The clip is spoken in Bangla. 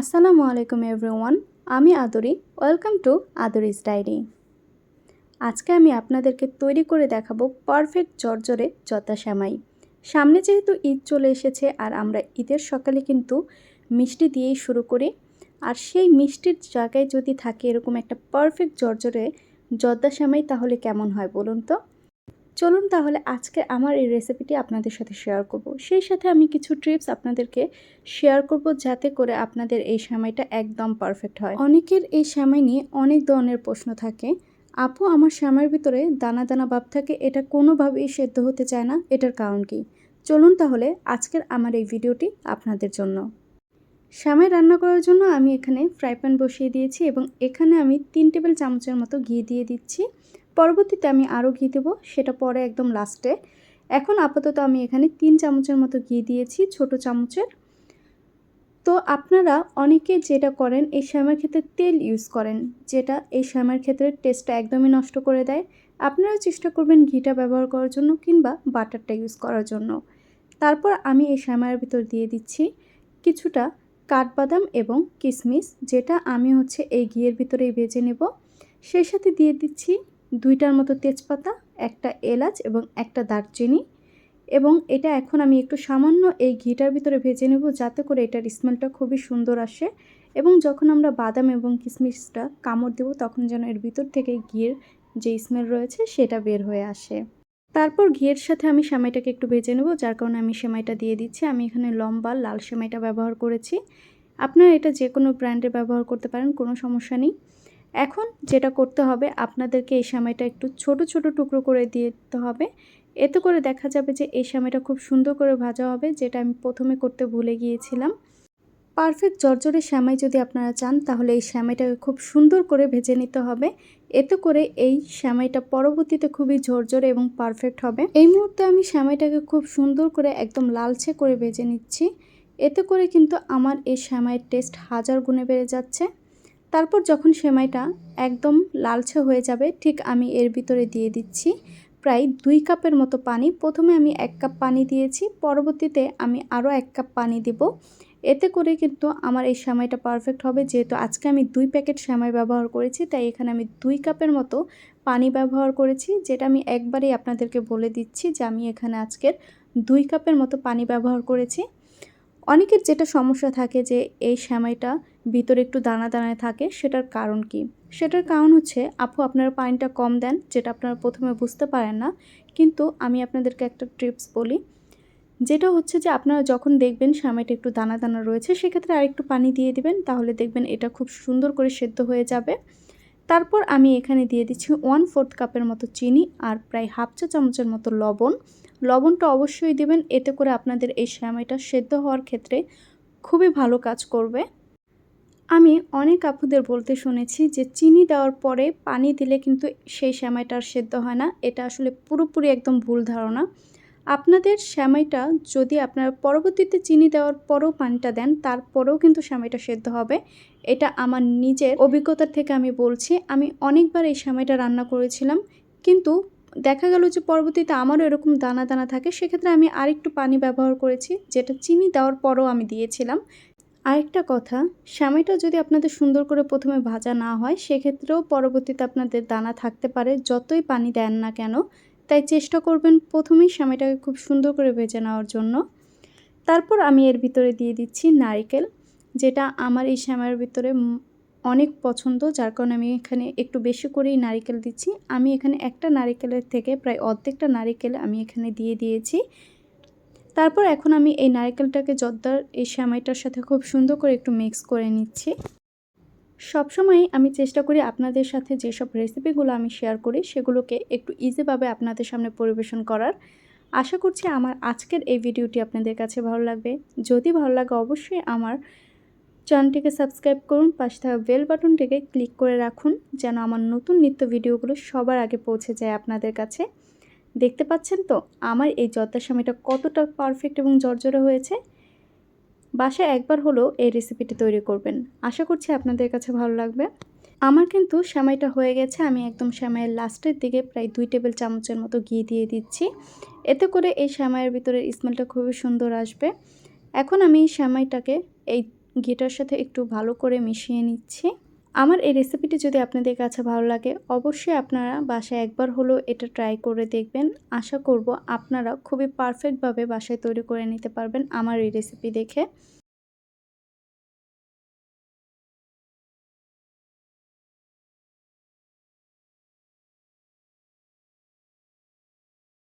আসসালামু আলাইকুম এভরিওয়ান, আমি Adori. Welcome to Adori's diary. আজকে আমি আপনাদেরকে তৈরি করে দেখাবো পারফেক্ট জর্জরে জর্দা সেমাই। সামনে যেহেতু ঈদ চলে এসেছে আর আমরা ঈদের সকালে কিন্তু মিষ্টি দিয়েই শুরু করি। আর সেই মিষ্টির জায়গায় যদি থাকে এরকম একটা পারফেক্ট জর্জরে জর্দা সেমাই, তাহলে কেমন হয় বলুন তো। চলুন তাহলে আজকে আমার এই রেসিপিটি আপনাদের সাথে শেয়ার করব। সেই সাথে আমি কিছু টিপস আপনাদেরকে শেয়ার করব, যাতে করে আপনাদের এই সেমাইটা একদম পারফেক্ট হয়। অনেকের এই সেমাই নিয়ে অনেক ধরনের প্রশ্ন থাকে। আপু, আমার সেমাইয়ের ভিতরে দানা দানা ভাব থাকে, এটা কোনোভাবেই সেদ্ধ হতে চায় না, এটার কারণ কি? চলুন তাহলে আজকের আমার এই ভিডিওটি আপনাদের জন্য। সেমাই রান্না করার জন্য আমি এখানে ফ্রাই প্যান বসিয়ে দিয়েছি এবং এখানে আমি 3 টেবিল চামচের মতো ঘি দিয়ে দিচ্ছি। পরবর্তীতে আমি আরও ঘি দেবো, সেটা পরে একদম লাস্টে। এখন আপাতত আমি এখানে 3 চামচের মতো ঘি দিয়েছি, ছোট চামচের। তো আপনারা অনেকে যেটা করেন, এই সেমাইয়ের ক্ষেত্রে তেল ইউজ করেন, যেটা এই সেমাইয়ের ক্ষেত্রে টেস্টটা একদমই নষ্ট করে দেয়। আপনারা চেষ্টা করবেন ঘিটা ব্যবহার করার জন্য কিংবা বাটারটা ইউজ করার জন্য। তারপর আমি এই সেমাইয়ের ভিতর দিয়ে দিচ্ছি কিছুটা কাঠবাদাম এবং কিশমিশ, যেটা আমি এই ঘিয়ের ভিতরেই ভেজে নেব। সেই সাথে দিয়ে দিচ্ছি 2টার মতো তেজপাতা, একটা এলাচ এবং একটা দারচিনি। এবং এটা এখন আমি একটু সামান্য এই ঘিটার ভিতরে ভেজে নেব, যাতে করে এটার স্মেলটা খুবই সুন্দর আসে। এবং যখন আমরা বাদাম এবং কিশমিশটা কামড় দেব, তখন যেন এর ভিতর থেকে ঘিয়ের যে স্মেল রয়েছে সেটা বের হয়ে আসে। তারপর ঘিয়ের সাথে আমি সেমাইটাকে একটু ভেজে নেব, যার কারণে আমি সেমাইটা দিয়ে দিচ্ছি। আমি এখানে লম্বা লাল সেমাইটা ব্যবহার করেছি। আপনারা এটা যে কোনো ব্র্যান্ডের ব্যবহার করতে পারেন, কোনো সমস্যা নেই। এখন যেটা করতে হবে, আপনাদেরকে এই সেমাইটা একটু ছোট ছোট টুকরো করে দিতে হবে। এতে করে দেখা যাবে যে এই সেমাইটা খুব সুন্দর করে ভাজা হবে, যেটা আমি প্রথমে করতে ভুলে গিয়েছিলাম। পারফেক্ট জর্জরে সেমাই যদি আপনারা চান, তাহলে এই সেমাইটাকে খুব সুন্দর করে ভেজে নিতে হবে। এতে করে এই সেমাইটা পরবর্তীতে খুবই ঝরঝরে এবং পারফেক্ট হবে। এই মুহূর্তে আমি সেমাইটাকে খুব সুন্দর করে একদম লালচে করে ভেজে নিচ্ছি। এতে করে কিন্তু আমার এই সেমাইয়ের টেস্ট হাজার গুণে বেড়ে যাচ্ছে। তারপর যখন সেমাইটা একদম লালচে হয়ে যাবে, ঠিক আমি এর ভিতরে দিয়ে দিচ্ছি প্রায় 2 কাপের মতো পানি। প্রথমে আমি 1 কাপ পানি দিয়েছি, পরবর্তীতে আমি আরও 1 কাপ পানি দেব। এতে করে কিন্তু আমার এই সেমাইটা পারফেক্ট হবে। যেহেতু আজকে আমি 2 প্যাকেট সেমাই ব্যবহার করেছি, তাই এখানে আমি 2 কাপের মতো পানি ব্যবহার করেছি, যেটা আমি একবারেই আপনাদেরকে বলে দিচ্ছি যে আমি এখানে আজকের 2 কাপের মতো পানি ব্যবহার করেছি। অনেকের যেটা সমস্যা থাকে যে এই সেমাইটা ভিতরে একটু দানা দানায় থাকে, সেটার কারণ কি? সেটার কারণ আপু, আপনারা পানিটা কম দেন, যেটা আপনারা প্রথমে বুঝতে পারেন না। কিন্তু আমি আপনাদেরকে একটা টিপস বলি, যেটা যে আপনারা যখন দেখবেন সেমাইটা একটু দানা দানা রয়েছে, সেক্ষেত্রে আরেকটু পানি দিয়ে দিবেন, তাহলে দেখবেন এটা খুব সুন্দর করে সেদ্ধ হয়ে যাবে। তারপর আমি এখানে দিয়ে দিচ্ছি 1/4 কাপের মতো চিনি আর প্রায় হাফ চা চামচের মতো লবণ। লবণটা অবশ্যই দিবেন, এতে করে আপনাদের এই সেমাইটা সেদ্ধ হওয়ার ক্ষেত্রে খুবই ভালো কাজ করবে। আমি অনেক আপুদের বলতে শুনেছি যে চিনি দেওয়ার পরে পানি দিলে কিন্তু সেই সেমাইটা আর সেদ্ধ হয় না। এটা আসলে পুরোপুরি একদম ভুল ধারণা। আপনাদের সেমাইটা যদি আপনারা পরবর্তীতে চিনি দেওয়ার পরেও পানিটা দেন, তারপরেও কিন্তু সেমাইটা সেদ্ধ হবে। এটা আমার নিজের অভিজ্ঞতার থেকে আমি বলছি। আমি অনেকবার এই সেমাইটা রান্না করেছিলাম, কিন্তু দেখা গেল যে পরবর্তীতে আমারও এরকম দানা দানা থাকে। সেক্ষেত্রে আমি আরেকটু পানি ব্যবহার করেছি, যেটা চিনি দেওয়ার পরেও আমি দিয়েছিলাম। আরেকটা কথা, সেমাইটা যদি আপনাদের সুন্দর করে প্রথমে ভাজা না হয়, সেক্ষেত্রেও পরবর্তীতে আপনাদের দানা থাকতে পারে, যতই পানি দেন না কেন। তাই চেষ্টা করবেন প্রথমেই সেমাইটাকে খুব সুন্দর করে ভেজে নেওয়ার জন্য। তারপর আমি এর ভিতরে দিয়ে দিচ্ছি নারিকেল, যেটা আমার এই সেমাইয়ের ভিতরে অনেক পছন্দ, যার কারণে আমি এখানে একটু বেশি করেই নারিকেল দিচ্ছি। আমি এখানে একটা নারিকেলের থেকে প্রায় অর্ধেকটা নারিকেল আমি এখানে দিয়ে দিয়েছি। তারপর এখন আমি এই নারকেলটাকে জর্দার এই সেমাইটার সাথে খুব সুন্দর করে একটু মিক্স করে নিচ্ছি। সবসময় আমি চেষ্টা করি আপনাদের সাথে যেসব রেসিপিগুলো আমি শেয়ার করি, সেগুলোকে একটু ইজিভাবে আপনাদের সামনে পরিবেশন করার। আশা করছি আমার আজকের এই ভিডিওটি আপনাদের কাছে ভালো লাগবে। যদি ভালো লাগে, অবশ্যই আমার চ্যানেলটিকে সাবস্ক্রাইব করুন, পাশে থাকা বেল বাটনটিকে ক্লিক করে রাখুন, যেন আমার নতুন নিত্য ভিডিওগুলো সবার আগে পৌঁছে যায় আপনাদের কাছে। দেখতে পাচ্ছেন তো আমার এই জর্দা সেমাইটা কতটা পারফেক্ট এবং ঝরঝরে হয়েছে। বাসায় একবার হলেও এই রেসিপিটি তৈরি করবেন, আশা করছি আপনাদের কাছে ভালো লাগবে। আমার কিন্তু সেমাইটা হয়ে গেছে। আমি একদম সেমাইয়ের লাস্টের দিকে প্রায় 2 টেবিল চামচের মতো ঘি দিয়ে দিচ্ছি। এতে করে এই সেমাইয়ের ভিতরে স্মেলটা খুবই সুন্দর আসবে। এখন আমি সেমাইটাকে এই ঘিটার সাথে একটু ভালো করে মিশিয়ে নিচ্ছি। আমার এই রেসিপিটি যদি আপনাদের কাছে ভালো লাগে অবশ্যই আপনারা বাসায় একবার হলেও এটা ট্রাই করে দেখবেন। আশা করব আপনারা খুবই পারফেক্টভাবে বাসায় তৈরি করে নিতে পারবেন আমার এই রেসিপি দেখে।